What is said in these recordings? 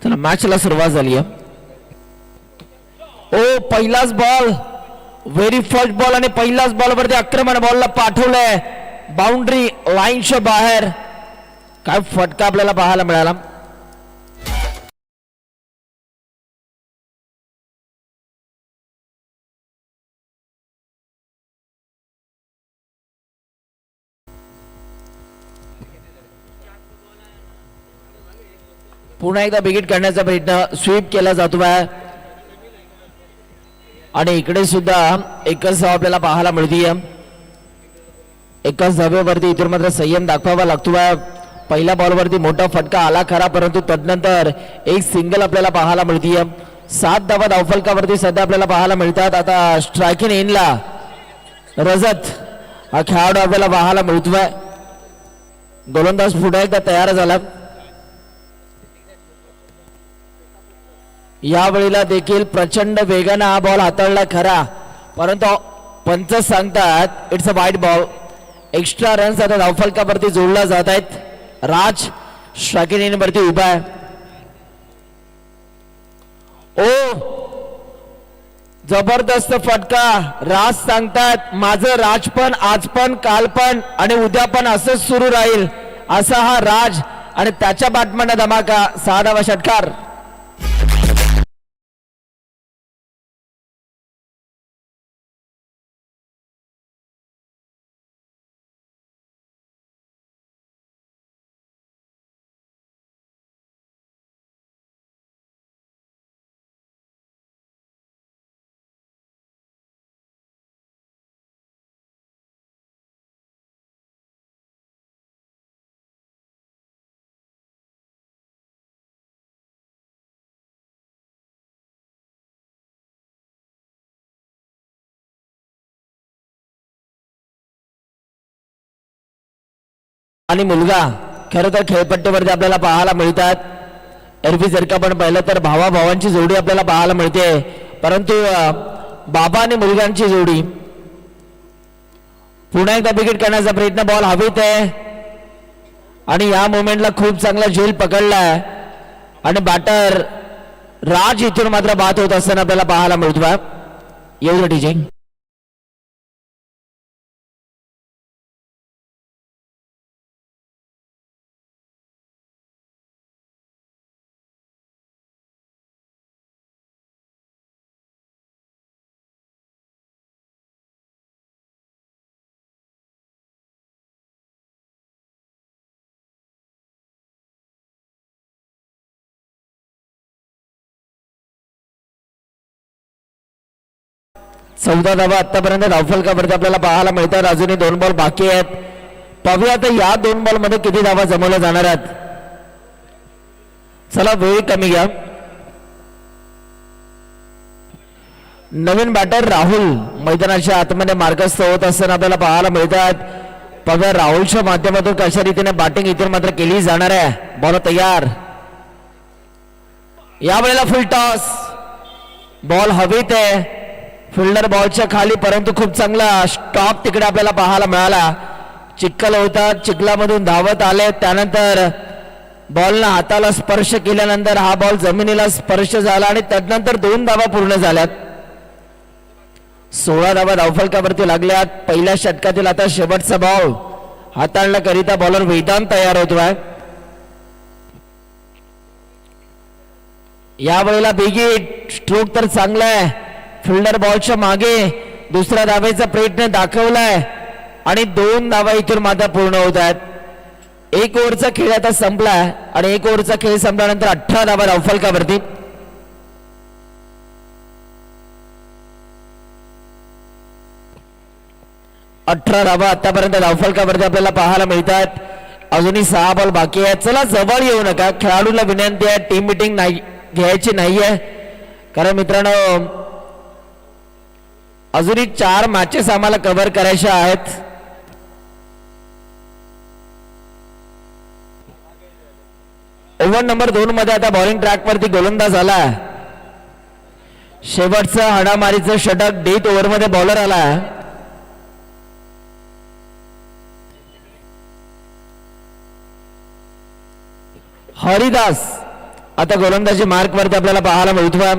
चला मॅचला सुरुवात झाली आहे. ओ पहिलाच बॉल, व्हेरी फर्स्ट बॉल आणि पहिलाच बॉल वरती आक्रमण बॉलला पाठवलंय बाउंड्री लाईनच्या बाहेर. काय फटका आपल्याला पाहायला मिळाला. पुन्हा एकदा विकेट काढण्याचा प्रयत्न, स्वीप केला जातोय आणि इकडे सुद्धा एकच धाव आपल्याला पाहायला मिळतीये. एकाच धावेवरती इतर मात्र संयम दाखवावा लागतोय. पहिल्या बॉलवरती मोठा फटका आला खरा, परंतु तदनंतर एक सिंगल आपल्याला पाहायला मिळतीये. 7 धावा धावफलकावरती सध्या आपल्याला पाहायला मिळतात. आता स्ट्रायकिंग एनला रजत हा खेळाडू आपल्याला पाहायला मिळतोय. गोलंदाज पुन्हा एकदा तयार झाला. या वेळेला देखील प्रचंड वेगाने हा बॉल हाताळला खरा, परंतु पंच सांगतात it's a wide ball. Extra runs आता धावफलकावरती जोडला जात आहेत. राज स्ट्रायकिंग वरती उभा आहे. ओ जबरदस्त फटका. राज सांगतात माझं राज पण आज पण काल पण आणि उद्या पण असंच सुरू राहील, असा हा राज आणि त्याच्या बॅटमॅन धमाका. 6 धावा षटकार. आणि मुलगा खरं तर खेळपट्टीवरती आपल्याला पाहायला मिळतात. एरवी जर का आपण पाहिलं तर भावाभावांची जोडी आपल्याला पाहायला मिळते, परंतु बाबा आणि मुलगांची जोडी. पुन्हा एकदा विकेट करण्याचा प्रयत्न, बॉल हवेत आहे आणि या मोमेंटला खूप चांगला झेल पकडलाय आणि बॅटर राज इथून मात्र बाद होत असताना आपल्याला पाहायला मिळतोय. येऊ डीजे. चौदा धावा आतापर्यंत धावफलकावरती आपल्याला पाहायला मिळतात. अजूनही 2 बॉल बाकी आहेत. पाहूया आता या 2 बॉल मध्ये किती धावा जमवल्या जाणार आहेत. चला वेळ कमी घ्या. नवीन बॅटर राहुल मैदानाच्या आतमध्ये मार्गस्थ होत असताना आपल्याला पाहायला मिळतात. पाहूया राहुलच्या माध्यमातून कशा रीतीने बॅटिंग इथे मात्र केली जाणार आहे. बॉल तयार. यावेळेला फुल टॉस, बॉल हवेत आहे फिल्डर बॉलच्या खाली, परंतु खूप चांगला स्टॉप तिकडे आपल्याला पाहायला मिळाला. चिखल होता, चिखलामधून धावत आले, त्यानंतर बॉलला हाताला स्पर्श केल्यानंतर हा बॉल जमिनीला स्पर्श झाला आणि त्यानंतर 2 धावा पूर्ण झाल्यात. 16 धावा धावफलकावरती लागल्यात. पहिल्या षटकातील आता शेवटचा बॉल हाताळण्याकरिता बॉलर वेदांत तयार होतोय. यावेळेला बिगिट स्ट्रोक तर चांगला आहे. फिल्डर बॉलच्या मागे दुसऱ्या धावेचा प्रयत्न दाखवलाय आणि 2 धावा इथून मात्र पूर्ण होत आहेत. 1 ओव्हरचा खेळ आता संपलाय आणि 1 ओव्हरचा खेळ संपल्यानंतर 18 धावा धावफलकावरती. धावा आतापर्यंत धावफलकावरती आपल्याला पाहायला मिळतात. अजूनही 6 बॉल बाकी आहेत. चला जवळ येऊ नका. खेळाडूला विनंती आहे, टीम मिटिंग नाही घ्यायची नाहीये, कारण मित्रांनो अजूनही 4 मॅचेस आम्हाला कव्हर करायच्या आहेत. ओव्हर नंबर 2 मध्ये आता बॉलिंग ट्रॅक वरती गोलंदाज आला. शेवटचं हाणामारीचं षटक डेथ ओव्हर मध्ये बॉलर आला. हरिदास आता गोलंदाजी मार्क वरती आपल्याला पाहायला मिळतोय.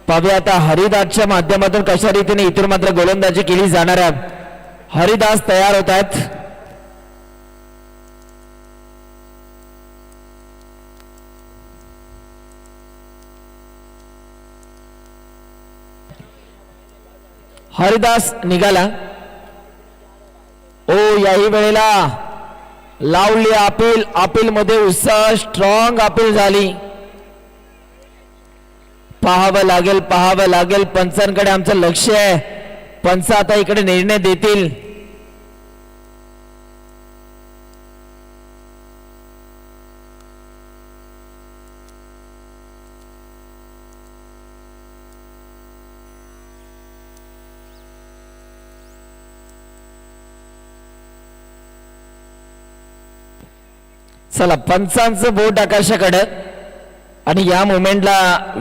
पाहूया आता हरिदासच्या माध्यमातून कशा रीतीने इथून मात्र गोलंदाजी केली जाणार आहे. हरिदास तयार होत आहेत. हरिदास निघाला. ओ याही वेळेला लावली अपील. अपील मध्ये उत्साह स्ट्रॉंग अपील झाली. पाहावं लागेल पंचांकडे आमचं लक्ष आहे. पंच आता इकडे निर्णय देतील. चला पंचांचं बोट आकाशाकडे आणि या मोमेंटला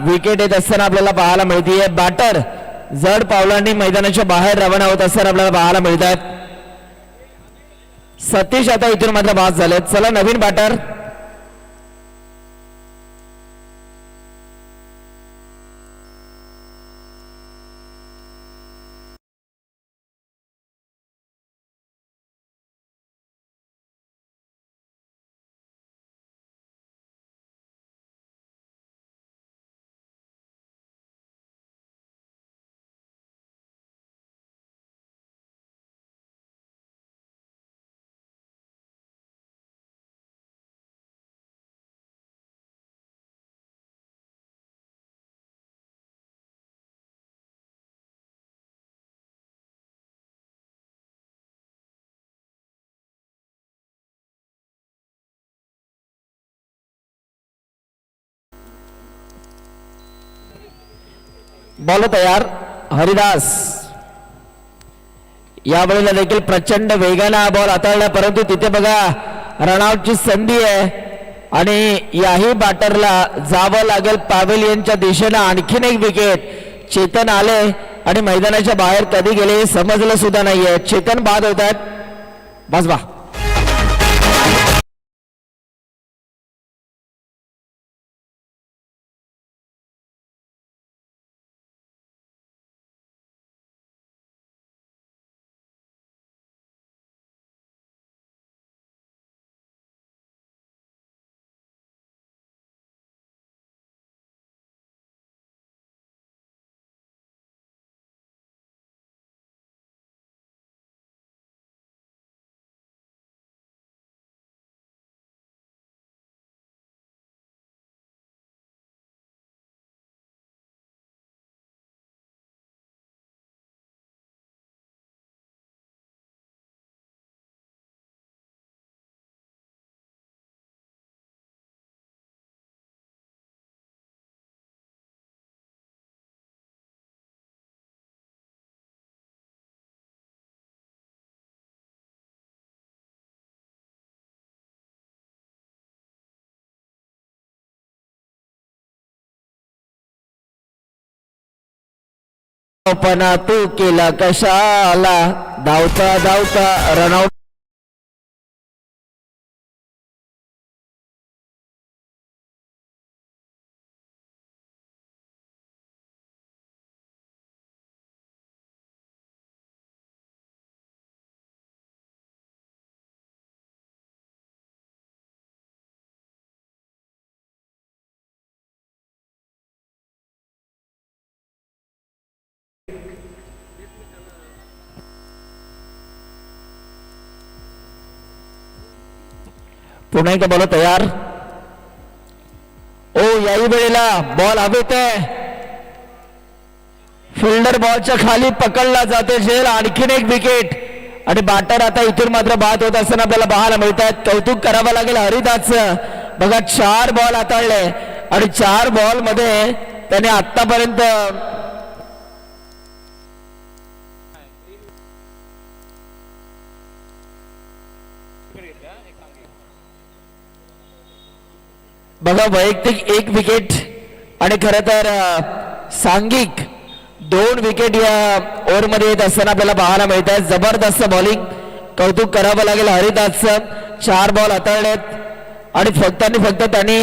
विकेट येत असताना आपल्याला पाहायला मिळतीये. बॅटर जड पावलांनी मैदानाच्या बाहेर रवाना होत असताना आपल्याला पाहायला मिळत आहेत. सतीश आता इथून मात्र बाद झाले. चला नवीन बॅटर. बॉल तयार. हरिदास यावेळेला देखील प्रचंड वेगाने हा बॉल हाताळला, परंतु तिथे बघा रनआउटची संधी आहे आणि याही बॅटरला जावं लागेल पॅव्हेलियनच्या दिशेने. आणखीन एक विकेट. चेतन आले आणि मैदानाच्या बाहेर कधी गेले हे समजलं सुद्धा नाहीये. चेतन बाद होत आहेत. बस बा. पण तू केला कशाला. धावता धावता रनआउट. पुन्हा एकदा बॉल तयार. ओ याही वेळेला बॉल हवेत आहे. फिल्डर बॉलच्या खाली पकडला जाते झेल. आणखीन एक विकेट आणि बॅटर आता इथून मात्र बाद होत असताना आपल्याला पाहायला मिळत आहेत. कौतुक करावं लागेल हरिदासचं. बघा 4 बॉल हाताळले आणि 4 बॉल मध्ये त्याने आतापर्यंत बघा वैयक्तिक 1 विकेट आणि खरं तर सांघिक 2 विकेट या ओव्हरमध्ये येत असताना आपल्याला पाहायला मिळत आहे. जबरदस्त बॉलिंग. कौतुक करावं लागेल हरिदासचं. 4 बॉल हाताळलेत आणि फक्त त्यांनी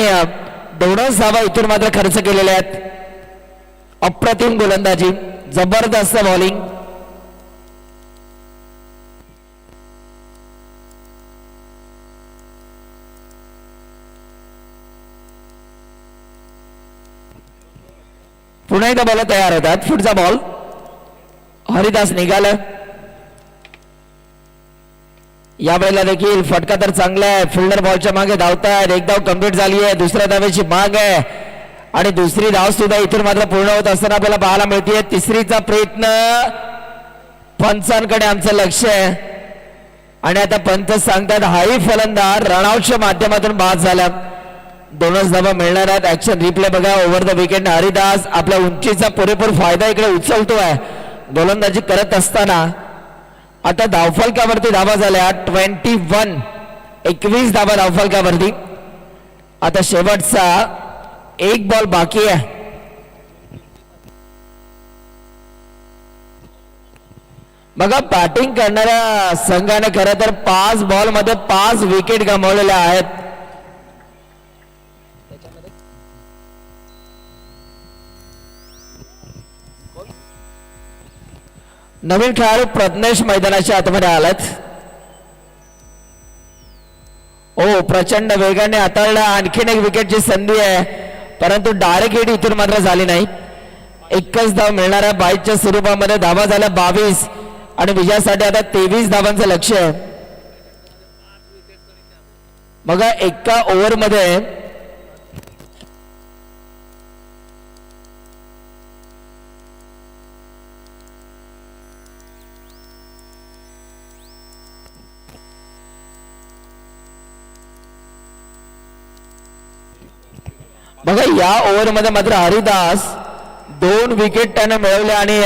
दोनच धावा इथून मात्र खर्च केलेल्या आहेत. अप्रतिम गोलंदाजी, जबरदस्त बॉलिंग. पुन्हा एकदा बॉल तयार होतात. पुढचा बॉल हरिदास निघाला. या वेळेला देखील फटका तर चांगला आहे. फिल्डर बॉलच्या मागे धावतात. एक धाव कंप्लीट झाली आहे. दुसऱ्या धावेची माग आहे आणि दुसरी धाव सुद्धा इथून मात्र पूर्ण होत असताना आपल्याला पाहायला मिळते. तिसरीचा प्रयत्न. पंचांकडे आमचं लक्ष आहे आणि आता पंच सांगतात हाही फलंदाज रनआउटच्या माध्यमातून बाद झाला. दोनच धावा मिळणार आहेत. ऍक्शन रिप्ले बघा. ओव्हर द विकेट हरिदास आपल्या उंचीचा पुरेपूर फायदा इकडे उचलतोय गोलंदाजी करत असताना. आता धावफलकावरती धावा झाल्या 21 धावा धावफलकावरती. आता शेवटचा एक बॉल बाकी आहे. बघा बॅटिंग करणाऱ्या संघाने खरं तर 5 बॉल मध्ये 5 विकेट गमावलेल्या आहेत. नवीन खेळाडू प्रज्ञेश मैदानाच्या आतमध्ये आलात. ओ प्रचंड वेगाने हाताळला. आणखीन एक विकेटची संधी आहे परंतु डायरेक्ट हिट इथून मात्र झाली नाही. एकच धाव मिळणार आहे. 22च्या स्वरूपामध्ये धावा झाल्या 22 आणि विजयासाठी आता 23 धावांचं लक्ष आहे. बघा एका ओव्हर मध्ये बघा या ओव्हर मध्ये मात्र हरिदास 2 विकेट त्याने मिळवले आणि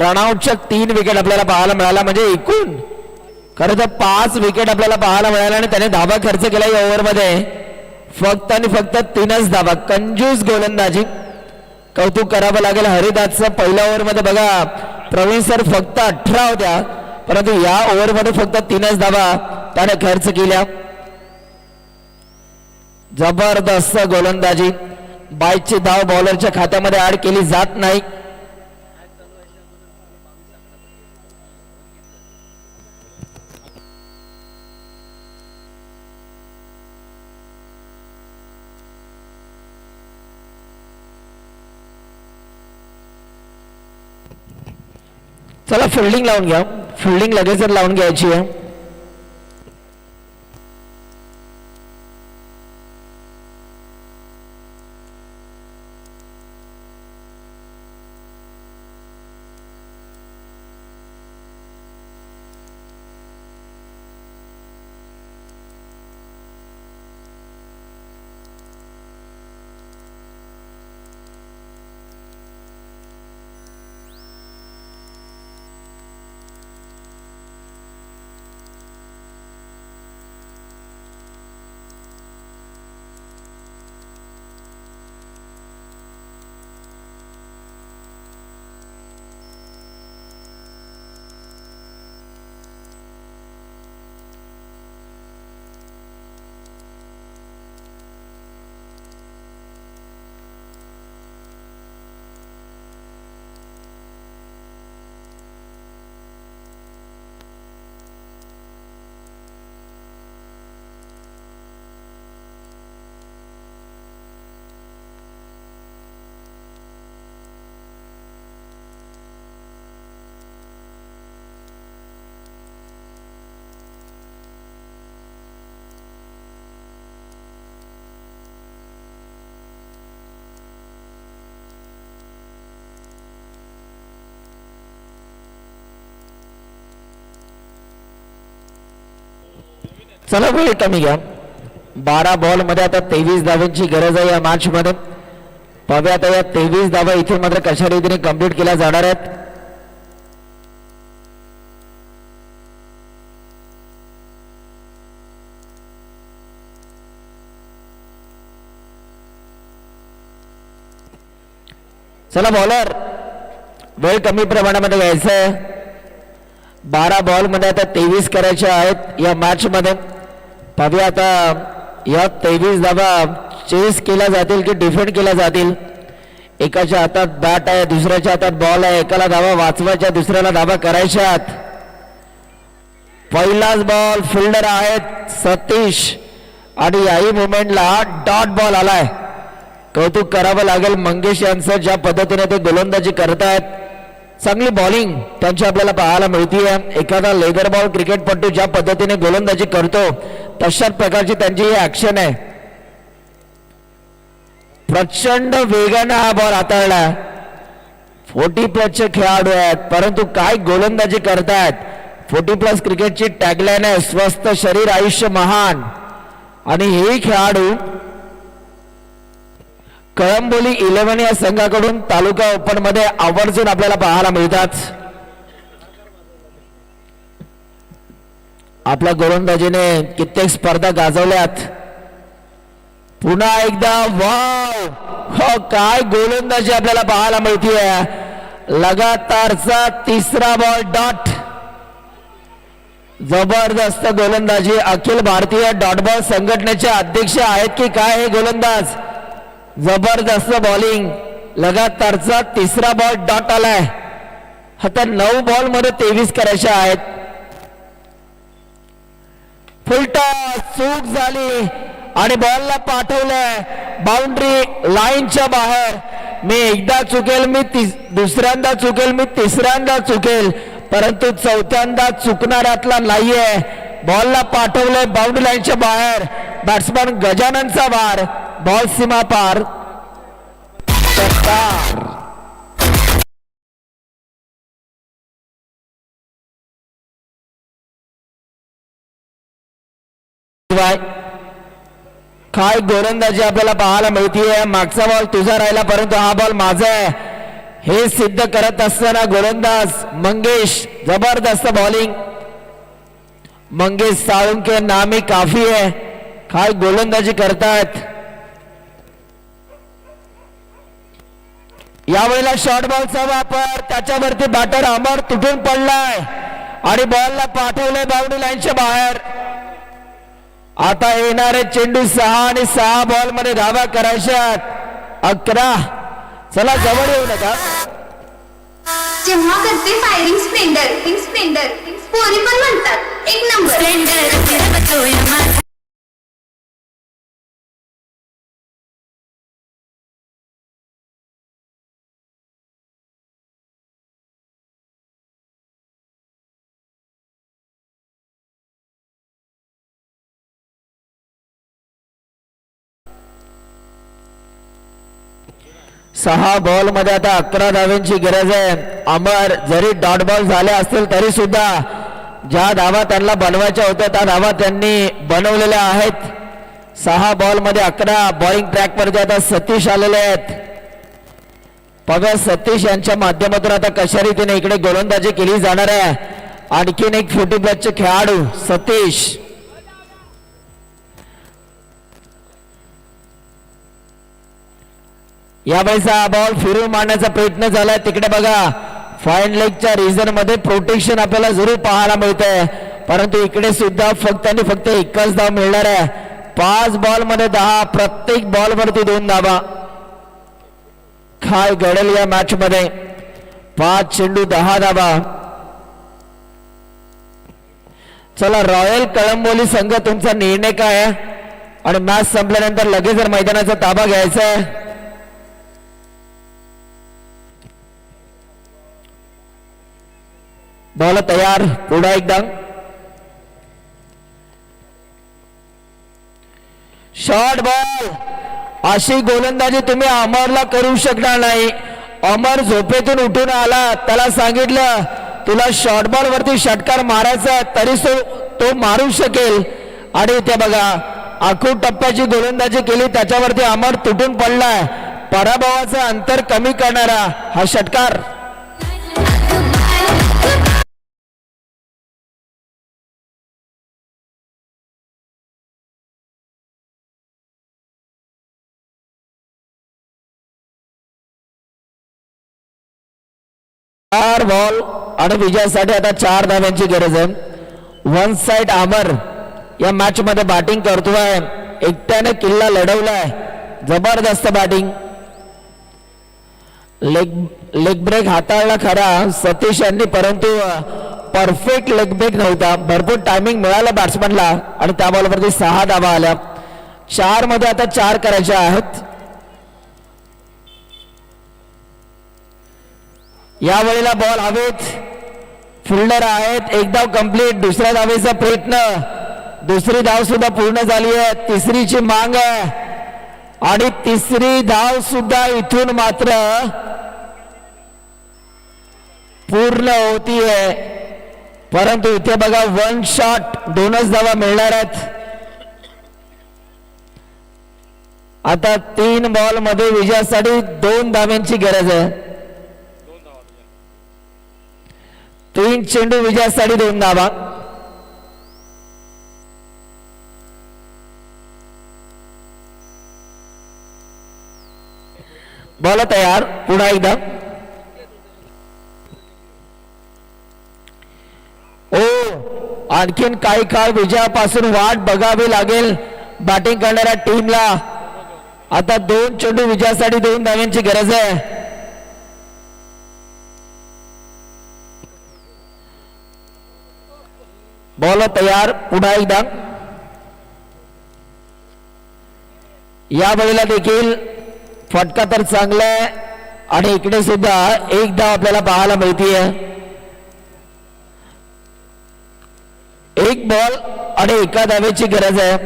रनआउटच्या 3 विकेट आपल्याला पाहायला मिळाला. म्हणजे एकूण खरं तर 5 विकेट आपल्याला पाहायला मिळाला आणि त्याने धावा खर्च केला या ओव्हर मध्ये. फक्त आणि फक्त 3च धावा. कंजूस गोलंदाजी, कौतुक करावं लागेल हरिदासचं. पहिल्या ओव्हर मध्ये बघा प्रवीण सर फक्त 18 होत्या परंतु या ओव्हर मध्ये फक्त 3च धावा त्याने खर्च केल्या. जबरदस्त गोलंदाजी. 22ची धाव बॉलरच्या खात्यामध्ये ऍड केली जात नाही. चला फिल्डिंग लावून घ्या. फिल्डिंग लगेच लावून घ्यायची आहे. चला वेळ कमी घ्या. 12 बॉल मध्ये आता 23 धावांची गरज आहे या मॅच मध्ये. पाहूया आता या 23 धावा इथून मात्र कशा रीतीने कंप्लीट केल्या जाणार आहेत. चला बॉलर वेळ कमी प्रमाणामध्ये घ्यायचा आहे. 12 बॉल मध्ये आता 23 करायचे आहेत या मॅच मध्ये. पाहूया आता या 23 धावा चेस केला जातील की डिफेंड केला जातील. एकाच्या हातात बॅट आहे, दुसऱ्याच्या हातात बॉल आहे. एकाला धावा वाचवायच्या, दुसऱ्याला धावा करायच्यात. पहिलाच बॉल, फिल्डर आहेत सतीश आणि याही मोमेंटला डॉट बॉल आलाय. कौतुक करावं लागेल मंगेश यांचं, ज्या पद्धतीने ते गोलंदाजी करतायत. चांगली बॉलिंग त्यांची आपल्याला पाहायला मिळतीये. एखादा लेदर बॉल क्रिकेटपटू ज्या पद्धतीने गोलंदाजी करतो तशाच प्रकारची त्यांची ही ऍक्शन आहे. प्रचंड वेगाने हा बॉल हाताळला. 40+ खेळाडू आहेत, परंतु काय गोलंदाजी करतायत. 40+ क्रिकेटची टॅगलाईन आहे, स्वस्थ शरीर आयुष्य महान. आणि हेही खेळाडू कळंबोली 11 या संघाकडून तालुका ओपन मध्ये आवर्जून आपल्याला पाहायला मिळतात. आपल्या गोलंदाजीने कित्येक स्पर्धा गाजवल्यात. पुन्हा एकदा वाव, हो काय गोलंदाजी आपल्याला पाहायला मिळतीये. लगातारचा तिसरा बॉल डॉट. जबरदस्त गोलंदाजी. अखिल भारतीय डॉट बॉल संघटनेचे अध्यक्ष आहेत की काय हे गोलंदाज. जबरदस्त बॉलिंग. लगातारचा तिसरा बॉल डॉट आलाय. आता 9 बॉल मध्ये 23 करायचे आहेत. फुलटॉस चूक झाली आणि बॉलला पाठवलंय बाउंड्री लाईनच्या बाहेर. मी एकदा चुकेल, मी दुसऱ्यांदा चुकेल, मी तिसऱ्यांदा चुकेल, परंतु चौथ्यांदा चुकणाऱ्यातला नाहीये. बॉलला पाठवलंय बाउंड्री लाईनच्या बाहेर. बॅट्समन गजाननचा वार, बॉल सीमा पार. काय गोलंदाजी आपल्याला पाहायला मिळतीये. मागचा बॉल तुझा राहिला, परंतु हा बॉल माझा आहे हे सिद्ध करत असताना गोलंदाज मंगेश. जबरदस्त बॉलिंग. मंगेश साळुंके नामी काफी आहे. काय गोलंदाजी करतायत. यावेळेला शॉर्ट बॉलचा वापर, त्याच्यावरती बॅटर अमर तुटून पडलाय आणि बॉलला पाठवलंय बाउंड्री लाईनच्या बाहेर. आता येणारे चेंडू 6 आणि 6 बॉल मध्ये धावा करायच्यात. 11. चला जवळ येऊ नका. जेव्हा करते फायरिंग स्प्लेंडर पोरी पण म्हणतात 1 नंबर. सहा बॉल मध्ये आता 11 धावांची गरज आहे. अमर जरी डॉट बॉल झाले असतील तरी सुद्धा ज्या धावा त्यांना बनवायच्या होत्या त्या धावा त्यांनी बनवलेल्या आहेत. 6 बॉल मध्ये 11. बॉलिंग ट्रॅक वरती आता सतीश आलेले आहेत. बघा सतीश यांच्या माध्यमातून आता कशा रीतीने इकडे गोलंदाजी केली जाणार आहे. आणखीन एक 40+ खेळाडू सतीश. यावेळेचा बॉल फिरून मारण्याचा प्रयत्न झालाय. तिकडे बघा फाईन लेगच्या रिजन मध्ये प्रोटेक्शन आपल्याला जरूर पाहायला मिळतंय, परंतु इकडे सुद्धा फक्त आणि फक्त एकच धाव मिळणार आहे. 5 बॉल मध्ये 10. प्रत्येक बॉल वरती 2 धावा. काय घडेल या मॅच मध्ये. 5 चेंडू 10 धावा. चला रॉयल कळंबोली संघ तुमचा निर्णय काय आहे आणि मॅच संपल्यानंतर लगेच जर मैदानाचा ताबा घ्यायचा आहे. बॉल तयार. पुढे एकदा शॉर्ट बॉल. अशी गोलंदाजी तुम्ही अमरला करू शकणार नाही. अमर झोपेतून उठून आला, त्याला सांगितलं तुला शॉर्ट बॉल वरती षटकार मारायचा तरी तो मारू शकेल. आणि ते बघा आखू टप्प्याची गोलंदाजी केली, त्याच्यावरती अमर तुटून पडलाय. पराभवाचं अंतर कमी करणारा हा षटकार. चार बॉल आणि विजयासाठी आता 4 धाव्यांची गरज आहे. वन साइड अमर या मॅच मध्ये बॅटिंग करतोय. एकट्याने किल्ला लढवलाय. जबरदस्त बॅटिंग. लेग ब्रेक हाताळला खरा सतीश यांनी, परंतु परफेक्ट लेग ब्रेक नव्हता. भरपूर टायमिंग मिळालं बॅट्समनला आणि त्या बॉलवरती 6 धावा आल्या. 4 मध्ये आता 4 करायच्या आहेत. यावेळेला बॉल हवेत, फिल्डर आहेत. एक धाव कंप्लीट. दुसऱ्या धावेचा प्रयत्न, दुसरी धाव सुद्धा पूर्ण झाली आहे. तिसरीची मांग आहे आणि तिसरी धाव सुद्धा इथून मात्र पूर्ण होतीये. परंतु इथे बघा 1 शॉट 2च धावा मिळणार आहेत. आता 3 बॉल मध्ये विजयासाठी 2 धाव्यांची गरज आहे. 3 चेंडू विजयासाठी 2 धावा. बॉल तयार. पुन्हा एकदा आणखीन काही काळ विजयापासून वाट बघावी लागेल बॅटिंग करणाऱ्या टीमला. आता 2 चेंडू विजयासाठी 2 धाव्यांची गरज आहे. बॉल तयार. पुन्हा एकदा या वेळेला देखील फटका तर चांगला आहे आणि इकडे सुद्धा 1 धाव आपल्याला पाहायला मिळतीये. 1 बॉल आणि 1 धावेची गरज आहे.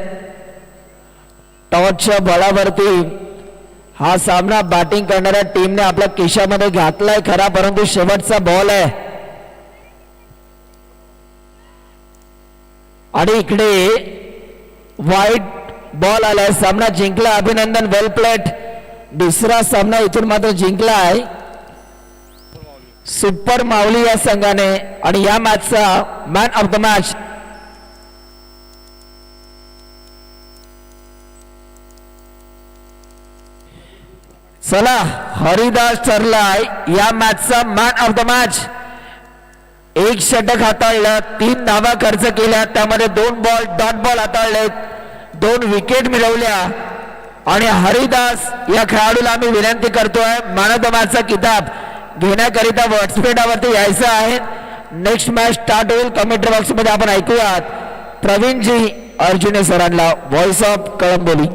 टॉसच्या बळावरती हा सामना बॅटिंग करणाऱ्या टीमने आपल्या खिशामध्ये घातलाय खरा, परंतु शेवटचा बॉल आहे आणि इकडे वाईट बॉल आलाय. सामना जिंकला. अभिनंदन, वेल प्लेट. दुसरा सामना इथून मात्र जिंकलाय सुपर माऊली या संघाने आणि या मॅचचा मॅन ऑफ द मॅच चला हरिदास ठरलाय या मॅचचा मॅन ऑफ द मॅच. 1 षटक हाताळलं, 3 धावा खर्च केल्या, त्यामध्ये 2 बॉल डॉट बॉल हाताळले, 2 विकेट मिळवल्या आणि हरिदास या खेळाडूला आम्ही विनंती करतोय मॅन ऑफ द मॅचचा किताब घेण्याकरिता व्हॉट्सअपवरती यायचं आहे. नेक्स्ट मॅच स्टार्ट होईल. कमेंट बॉक्स मध्ये आपण ऐकूयात प्रवीणजी अर्जुने सरांना, व्हॉइस ऑफ कळंबोली.